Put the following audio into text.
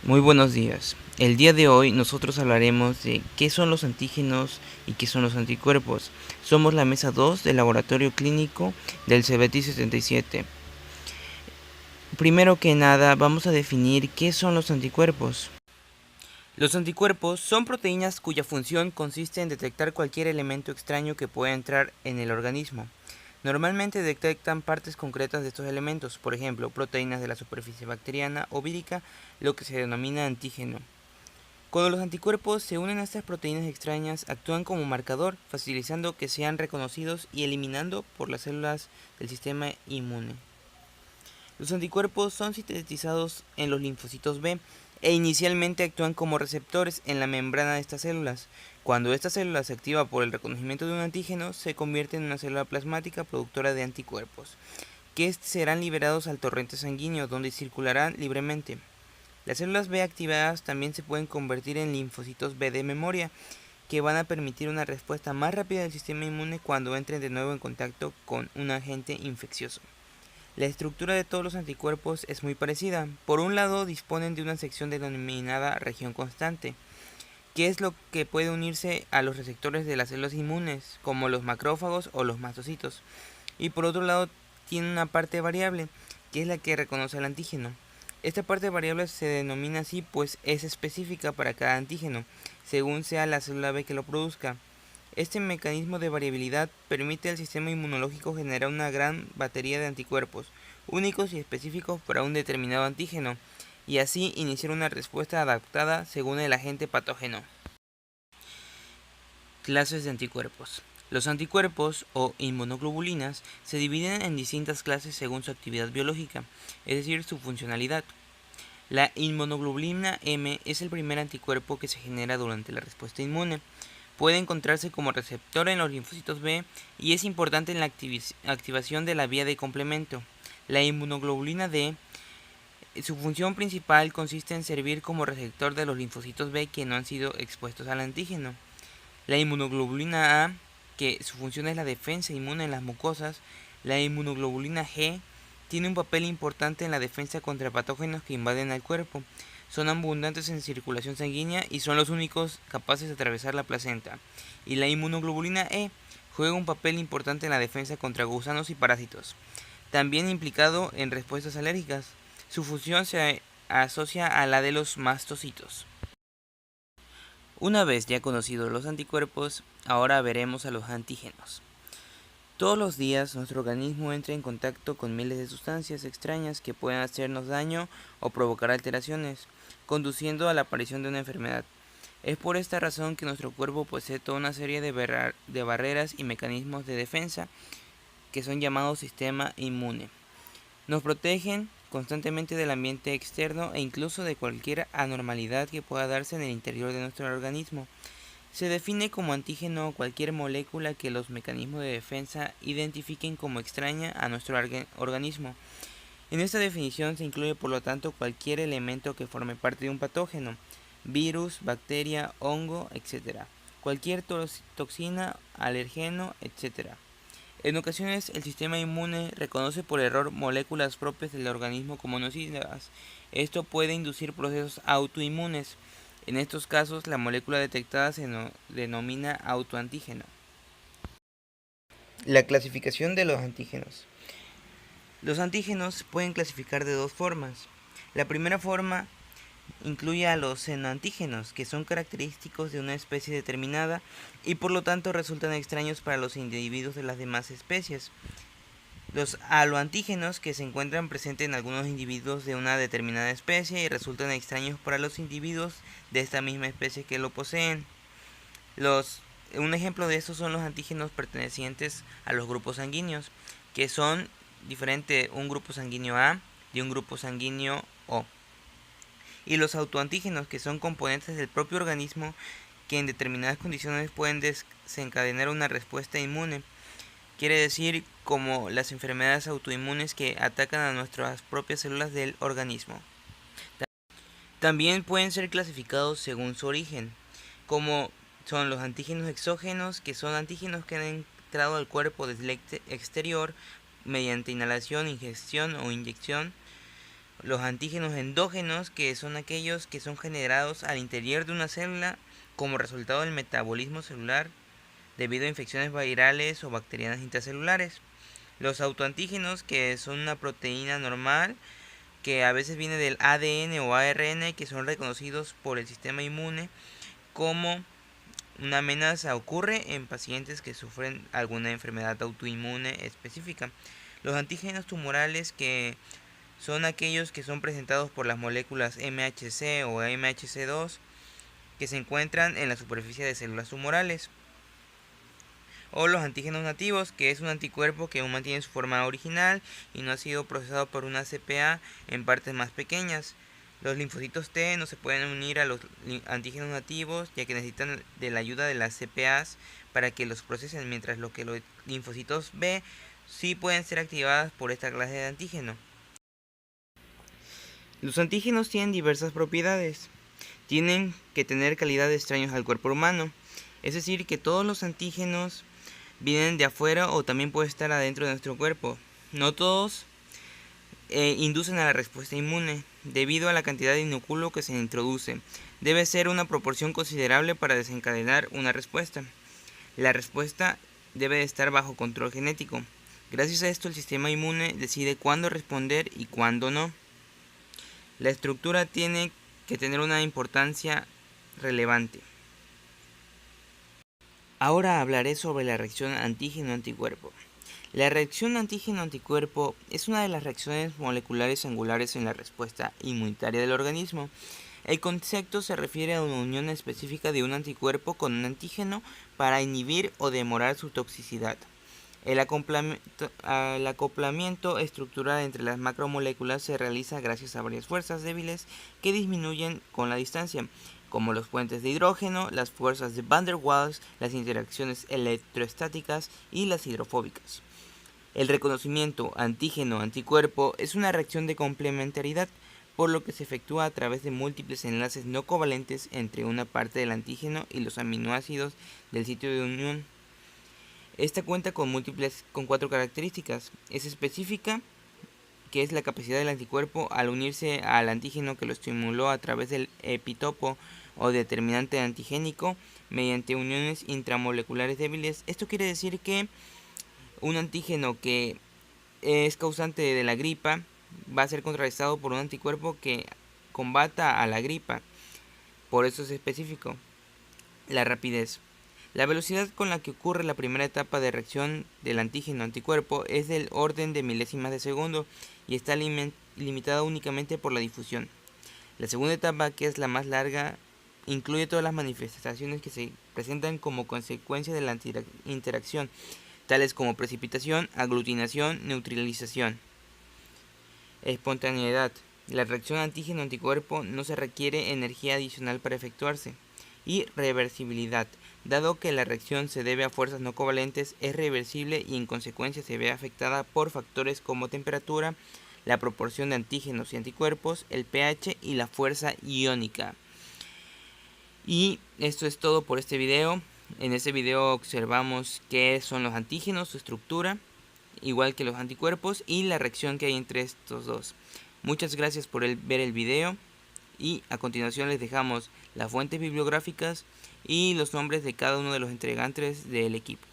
Muy buenos días. El día de hoy nosotros hablaremos de qué son los antígenos y qué son los anticuerpos. Somos la mesa 2 del laboratorio clínico del CBT 77. Primero que nada, vamos a definir qué son los anticuerpos. Los anticuerpos son proteínas cuya función consiste en detectar cualquier elemento extraño que pueda entrar en el organismo. Normalmente detectan partes concretas de estos elementos, por ejemplo, proteínas de la superficie bacteriana o vírica, lo que se denomina antígeno. Cuando los anticuerpos se unen a estas proteínas extrañas, actúan como marcador, facilitando que sean reconocidos y eliminando por las células del sistema inmune. Los anticuerpos son sintetizados en los linfocitos B e inicialmente actúan como receptores en la membrana de estas células. Cuando esta célula se activa por el reconocimiento de un antígeno, se convierte en una célula plasmática productora de anticuerpos, que serán liberados al torrente sanguíneo, donde circularán libremente. Las células B activadas también se pueden convertir en linfocitos B de memoria, que van a permitir una respuesta más rápida del sistema inmune cuando entren de nuevo en contacto con un agente infeccioso. La estructura de todos los anticuerpos es muy parecida. Por un lado, disponen de una sección denominada región constante, que es lo que puede unirse a los receptores de las células inmunes, como los macrófagos o los mastocitos. Y por otro lado, tiene una parte variable, que es la que reconoce el antígeno. Esta parte variable se denomina así pues es específica para cada antígeno, según sea la célula B que lo produzca. Este mecanismo de variabilidad permite al sistema inmunológico generar una gran batería de anticuerpos, únicos y específicos para un determinado antígeno, y así iniciar una respuesta adaptada según el agente patógeno. Clases de anticuerpos. Los anticuerpos o inmunoglobulinas se dividen en distintas clases según su actividad biológica, es decir, su funcionalidad. La inmunoglobulina M es el primer anticuerpo que se genera durante la respuesta inmune. Puede encontrarse como receptor en los linfocitos B y es importante en la activación de la vía de complemento. La inmunoglobulina D, su función principal consiste en servir como receptor de los linfocitos B que no han sido expuestos al antígeno. La inmunoglobulina A, que su función es la defensa inmune en las mucosas. La inmunoglobulina G tiene un papel importante en la defensa contra patógenos que invaden al cuerpo. Son abundantes en circulación sanguínea y son los únicos capaces de atravesar la placenta. Y la inmunoglobulina E juega un papel importante en la defensa contra gusanos y parásitos, también implicado en respuestas alérgicas. Su función se asocia a la de los mastocitos. Una vez ya conocidos los anticuerpos, ahora veremos a los antígenos. Todos los días nuestro organismo entra en contacto con miles de sustancias extrañas que pueden hacernos daño o provocar alteraciones, conduciendo a la aparición de una enfermedad. Es por esta razón que nuestro cuerpo posee toda una serie de barreras y mecanismos de defensa que son llamados sistema inmune. Nos protegen constantemente del ambiente externo e incluso de cualquier anormalidad que pueda darse en el interior de nuestro organismo. Se define como antígeno cualquier molécula que los mecanismos de defensa identifiquen como extraña a nuestro organismo. En esta definición se incluye por lo tanto cualquier elemento que forme parte de un patógeno, virus, bacteria, hongo, etc. Cualquier toxina, alergeno, etc. En ocasiones el sistema inmune reconoce por error moléculas propias del organismo como nocivas. Esto puede inducir procesos autoinmunes. En estos casos, la molécula detectada se denomina autoantígeno. La clasificación de los antígenos. Los antígenos pueden clasificar de dos formas. La primera forma incluye a los xenoantígenos, que son característicos de una especie determinada y por lo tanto resultan extraños para los individuos de las demás especies. Los haloantígenos, que se encuentran presentes en algunos individuos de una determinada especie y resultan extraños para los individuos de esta misma especie que lo poseen. Un ejemplo de estos son los antígenos pertenecientes a los grupos sanguíneos, que son diferentes un grupo sanguíneo A de un grupo sanguíneo O. Y los autoantígenos, que son componentes del propio organismo que en determinadas condiciones pueden desencadenar una respuesta inmune. Quiere decir como las enfermedades autoinmunes que atacan a nuestras propias células del organismo. También pueden ser clasificados según su origen, como son los antígenos exógenos, que son antígenos que han entrado al cuerpo desde el exterior mediante inhalación, ingestión o inyección. los antígenos endógenos, que son aquellos que son generados al interior de una célula como resultado del metabolismo celular debido a infecciones virales o bacterianas intracelulares. Los autoantígenos, que son una proteína normal que a veces viene del ADN o ARN, que son reconocidos por el sistema inmune como una amenaza, ocurre en pacientes que sufren alguna enfermedad autoinmune específica. Los antígenos tumorales, que son aquellos que son presentados por las moléculas MHC o MHC2 que se encuentran en la superficie de células tumorales. O los antígenos nativos, que es un anticuerpo que aún mantiene su forma original y no ha sido procesado por una CPA en partes más pequeñas. Los linfocitos T no se pueden unir a los antígenos nativos, ya que necesitan de la ayuda de las CPAs para que los procesen, mientras lo que los linfocitos B sí pueden ser activadas por esta clase de antígeno. Los antígenos tienen diversas propiedades. Tienen que tener calidad de extraños al cuerpo humano, es decir, que todos los antígenos vienen de afuera o también puede estar adentro de nuestro cuerpo. No todos inducen a la respuesta inmune, debido a la cantidad de inóculo que se introduce. Debe ser una proporción considerable para desencadenar una respuesta. La respuesta debe de estar bajo control genético. Gracias a esto el sistema inmune decide cuándo responder y cuándo no. La estructura tiene que tener una importancia relevante. Ahora hablaré sobre la reacción antígeno-anticuerpo. La reacción antígeno-anticuerpo es una de las reacciones moleculares angulares en la respuesta inmunitaria del organismo. El concepto se refiere a una unión específica de un anticuerpo con un antígeno para inhibir o demorar su toxicidad. El acoplamiento estructural entre las macromoléculas se realiza gracias a varias fuerzas débiles que disminuyen con la distancia, como los puentes de hidrógeno, las fuerzas de Van der Waals, las interacciones electroestáticas y las hidrofóbicas. El reconocimiento antígeno-anticuerpo es una reacción de complementariedad, por lo que se efectúa a través de múltiples enlaces no covalentes entre una parte del antígeno y los aminoácidos del sitio de unión. Esta cuenta con 4 características. Es específica, que es la capacidad del anticuerpo al unirse al antígeno que lo estimuló a través del epitopo o determinante antigénico mediante uniones intramoleculares débiles. Esto quiere decir que un antígeno que es causante de la gripa va a ser contrarrestado por un anticuerpo que combata a la gripa. Por eso es específico. La rapidez. La velocidad con la que ocurre la primera etapa de reacción del antígeno-anticuerpo es del orden de milésimas de segundo y está limitada únicamente por la difusión. La segunda etapa, que es la más larga, incluye todas las manifestaciones que se presentan como consecuencia de la interacción, tales como precipitación, aglutinación, neutralización. Espontaneidad. La reacción antígeno-anticuerpo no se requiere energía adicional para efectuarse. Y reversibilidad. Dado que la reacción se debe a fuerzas no covalentes, es reversible y en consecuencia se ve afectada por factores como temperatura, la proporción de antígenos y anticuerpos, el pH y la fuerza iónica. Y esto es todo por este video. En este video observamos qué son los antígenos, su estructura, igual que los anticuerpos y la reacción que hay entre estos dos. Muchas gracias por ver el video y a continuación les dejamos las fuentes bibliográficas y los nombres de cada uno de los integrantes del equipo.